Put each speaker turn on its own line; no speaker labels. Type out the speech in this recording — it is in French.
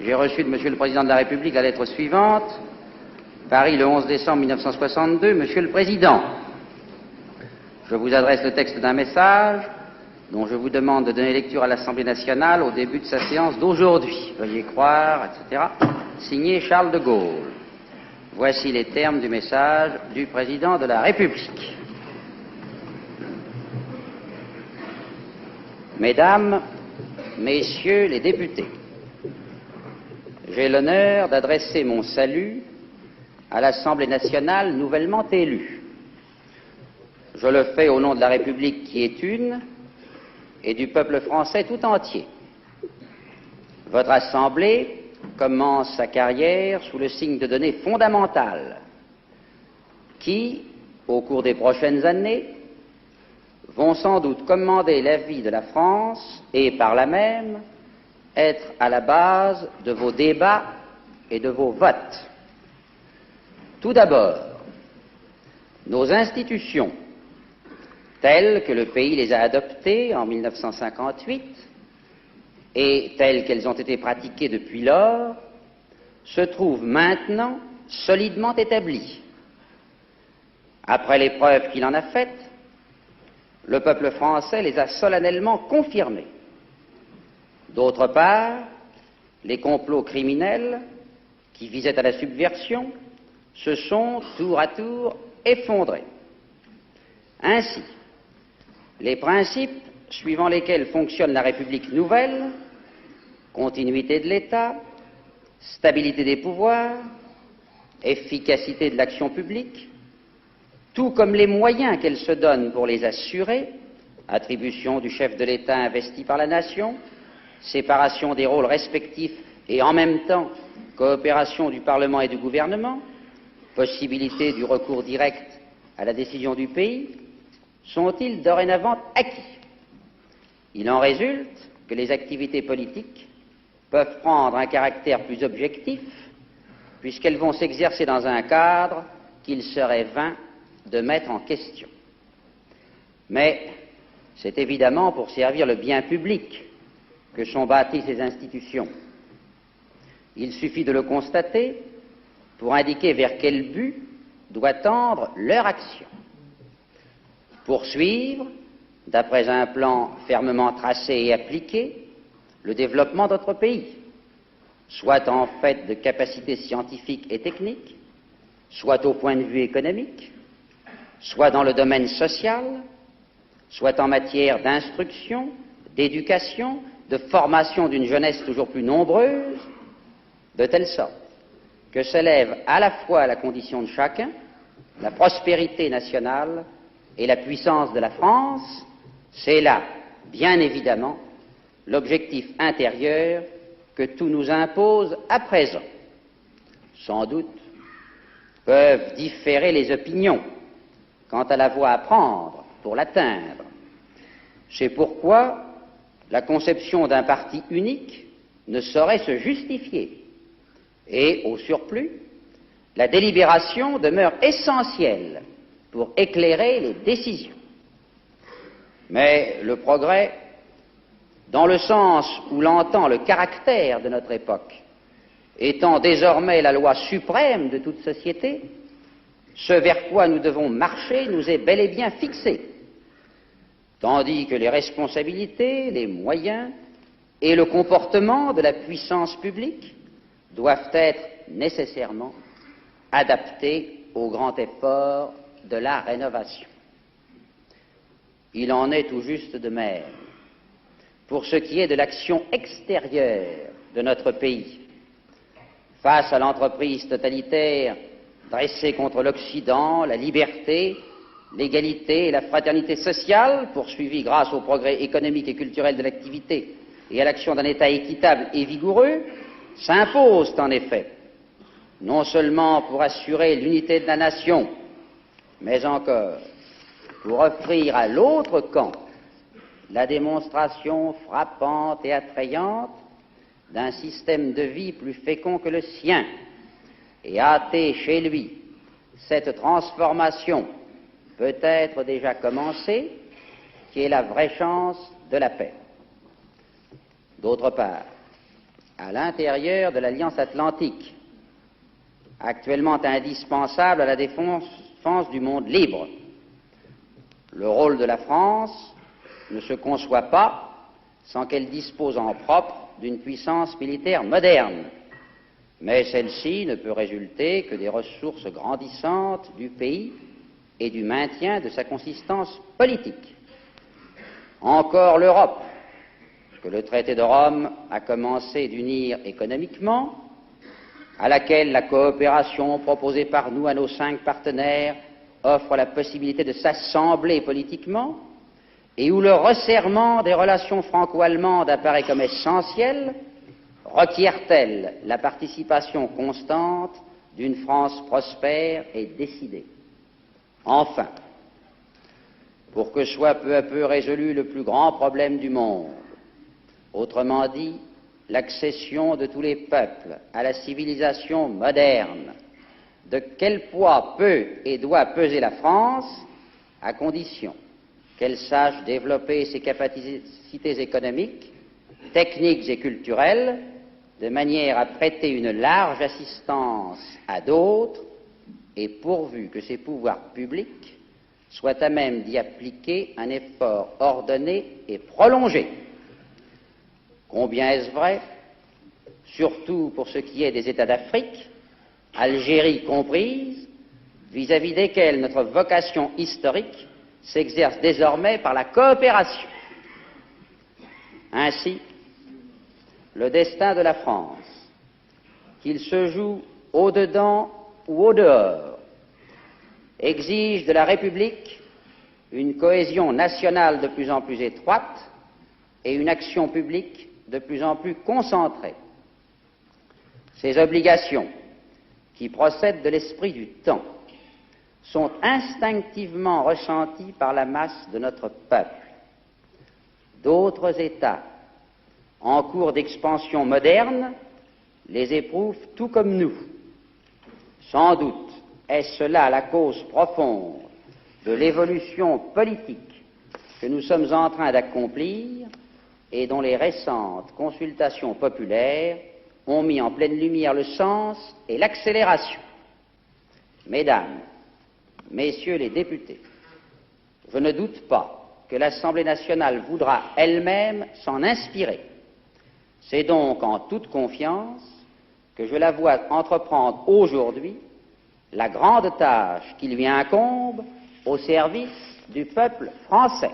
J'ai reçu de Monsieur le Président de la République la lettre suivante. Paris, le 11 décembre 1962. Monsieur le Président, je vous adresse le texte d'un message dont je vous demande de donner lecture à l'Assemblée nationale au début de sa séance d'aujourd'hui. Veuillez croire, etc. Signé Charles de Gaulle. Voici les termes du message du Président de la République. Mesdames, Messieurs les députés, j'ai l'honneur d'adresser mon salut à l'Assemblée nationale nouvellement élue. Je le fais au nom de la République qui est une et du peuple français tout entier. Votre Assemblée commence sa carrière sous le signe de données fondamentales qui, au cours des prochaines années, vont sans doute commander la vie de la France et, par là même, être à la base de vos débats et de vos votes. Tout d'abord, nos institutions, telles que le pays les a adoptées en 1958 et telles qu'elles ont été pratiquées depuis lors, se trouvent maintenant solidement établies. Après l'épreuve qu'il en a faite, le peuple français les a solennellement confirmées. D'autre part, les complots criminels qui visaient à la subversion se sont tour à tour effondrés. Ainsi, les principes suivant lesquels fonctionne la République nouvelle, continuité de l'État, stabilité des pouvoirs, efficacité de l'action publique, tout comme les moyens qu'elle se donne pour les assurer, attribution du chef de l'État investi par la nation, séparation des rôles respectifs et en même temps coopération du Parlement et du gouvernement, possibilité du recours direct à la décision du pays, sont-ils dorénavant acquis? Il en résulte que les activités politiques peuvent prendre un caractère plus objectif puisqu'elles vont s'exercer dans un cadre qu'il serait vain de mettre en question. Mais c'est évidemment pour servir le bien public que sont bâties ces institutions. Il suffit de le constater pour indiquer vers quel but doit tendre leur action. Poursuivre, d'après un plan fermement tracé et appliqué, le développement de notre pays, soit en fait de capacités scientifiques et techniques, soit au point de vue économique, soit dans le domaine social, soit en matière d'instruction, d'éducation, de formation d'une jeunesse toujours plus nombreuse, de telle sorte que s'élève à la fois la condition de chacun, la prospérité nationale et la puissance de la France. C'est là, bien évidemment, l'objectif intérieur que tout nous impose à présent. Sans doute peuvent différer les opinions quant à la voie à prendre pour l'atteindre. C'est pourquoi la conception d'un parti unique ne saurait se justifier. Et, au surplus, la délibération demeure essentielle pour éclairer les décisions. Mais le progrès, dans le sens où l'entend le caractère de notre époque, étant désormais la loi suprême de toute société, ce vers quoi nous devons marcher nous est bel et bien fixé, tandis que les responsabilités, les moyens et le comportement de la puissance publique doivent être nécessairement adaptés au grand effort de la rénovation. Il en est tout juste de même pour ce qui est de l'action extérieure de notre pays. Face à l'entreprise totalitaire dressée contre l'Occident, la liberté, l'égalité et la fraternité sociale, poursuivie grâce au progrès économique et culturel de l'activité et à l'action d'un État équitable et vigoureux, s'imposent en effet, non seulement pour assurer l'unité de la nation, mais encore pour offrir à l'autre camp la démonstration frappante et attrayante d'un système de vie plus fécond que le sien, et hâter chez lui cette transformation peut-être déjà commencée, qui est la vraie chance de la paix. D'autre part, à l'intérieur de l'Alliance atlantique, actuellement indispensable à la défense du monde libre. Le rôle de la France ne se conçoit pas sans qu'elle dispose en propre d'une puissance militaire moderne, mais celle-ci ne peut résulter que des ressources grandissantes du pays et du maintien de sa consistance politique. Encore l'Europe, que le traité de Rome a commencé d'unir économiquement, à laquelle la coopération proposée par nous à nos 5 partenaires offre la possibilité de s'assembler politiquement, et où le resserrement des relations franco-allemandes apparaît comme essentiel, requiert-elle la participation constante d'une France prospère et décidée. Enfin, pour que soit peu à peu résolu le plus grand problème du monde, autrement dit, l'accession de tous les peuples à la civilisation moderne, de quel poids peut et doit peser la France, à condition qu'elle sache développer ses capacités économiques, techniques et culturelles, de manière à prêter une large assistance à d'autres, et pourvu que ses pouvoirs publics soient à même d'y appliquer un effort ordonné et prolongé. Combien est-ce vrai, surtout pour ce qui est des États d'Afrique, Algérie comprise, vis-à-vis desquels notre vocation historique s'exerce désormais par la coopération. Ainsi, le destin de la France, qu'il se joue au-dedans ou au-dehors, exige de la République une cohésion nationale de plus en plus étroite et une action publique de plus en plus concentrée. Ces obligations, qui procèdent de l'esprit du temps, sont instinctivement ressenties par la masse de notre peuple. D'autres États, en cours d'expansion moderne, les éprouvent tout comme nous. Sans doute est-ce là la cause profonde de l'évolution politique que nous sommes en train d'accomplir et dont les récentes consultations populaires ont mis en pleine lumière le sens et l'accélération. Mesdames, Messieurs les députés, je ne doute pas que l'Assemblée nationale voudra elle-même s'en inspirer. C'est donc en toute confiance que je la vois entreprendre aujourd'hui la grande tâche qui lui incombe au service du peuple français.